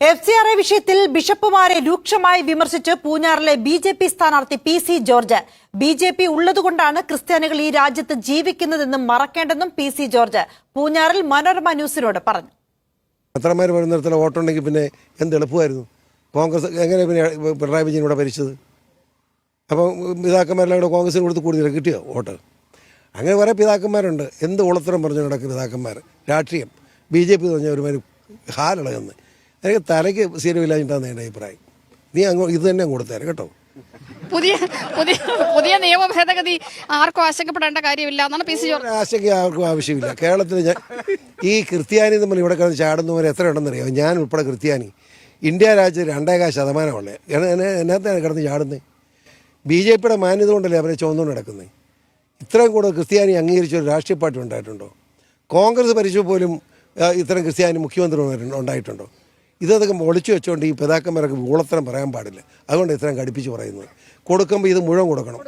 FCRA വിഷയത്തിൽ ബിഷപ്പുമാരെ രൂക്ഷമായി വിമർശിച്ച് പൂഞ്ഞാറിലെ BJP സ്ഥാനാർത്ഥി PC ജോർജ്. BJP ഉള്ളതുകൊണ്ടാണ് ക്രിസ്ത്യാനികൾ ഈ രാജ്യത്ത് ജീവിക്കുന്നതെന്നും മറക്കേണ്ടെന്നും PC ജോർജ് പൂഞ്ഞാറിൽ മനോരമ ന്യൂസിനോട് പറഞ്ഞു. അത്രമാര് വരുന്നിടത്തുള്ള വോട്ടുണ്ടെങ്കിൽ പിന്നെ എന്ത് എളുപ്പമായിരുന്നു. കോൺഗ്രസ് എങ്ങനെ പിന്നെ പിണറായി വിജയൻ ഇവിടെ ഭരിച്ചത്? അപ്പം പിതാക്കന്മാരെല്ലാം കൂടെ കോൺഗ്രസിന് കൊടുത്ത് കൂടുതൽ കിട്ടിയോ വോട്ട്? അങ്ങനെ കുറേ പിതാക്കന്മാരുണ്ട്. എന്ത് ഉളത്തരം പറഞ്ഞു നടക്കുന്ന പിതാക്കന്മാർ. രാഷ്ട്രീയം BJP എന്ന് പറഞ്ഞാൽ ഒരുമാതിരി ഹാലിളകുന്നത്. എനിക്ക് തലയ്ക്ക് ശരിയില്ലാഞ്ഞിട്ടാണ് എൻ്റെ അഭിപ്രായം. നീ ഇത് തന്നെ കൊടുത്തേരെ കേട്ടോ. പുതിയ നിയമ ഭേദഗതി ആർക്കും ആശങ്കപ്പെടേണ്ട കാര്യമില്ല എന്നാണ് PC ജോർജ്. ആശങ്ക ആർക്കും ആവശ്യമില്ല. കേരളത്തിൽ ഈ ക്രിസ്ത്യാനി തമ്മിൽ ഇവിടെ കിടന്ന് ചാടുന്നവരെ എത്ര ഉണ്ടെന്നറിയാം. ഞാൻ ഉൾപ്പെടെ ക്രിസ്ത്യാനി ഇന്ത്യ രാജ്യത്ത് 2.5% എന്നത്താണ് കിടന്ന് ചാടുന്നത്. BJPയുടെ മാന്യത കൊണ്ടല്ലേ അവരെ ചുവന്നുകൊണ്ട് നടക്കുന്നത്. ഇത്രയും കൂടെ ക്രിസ്ത്യാനി അംഗീകരിച്ച ഒരു രാഷ്ട്രീയ പാർട്ടി ഉണ്ടായിട്ടുണ്ടോ? കോൺഗ്രസ് ഭരിച്ചു പോലും ഇത്തരം ക്രിസ്ത്യാനി മുഖ്യമന്ത്രി ഉണ്ടായിട്ടുണ്ടോ? ഇതൊക്കെ ഒളിച്ചു വെച്ചുകൊണ്ട് ഈ പിതാക്കന്മാരൊക്കെ ഊളത്തരം പറയാൻ പാടില്ല. അതുകൊണ്ട് ഇത്രയും കടുപ്പിച്ച് പറയുന്നത്. കൊടുക്കുമ്പോൾ ഇത് മുഴുവൻ കൊടുക്കണം.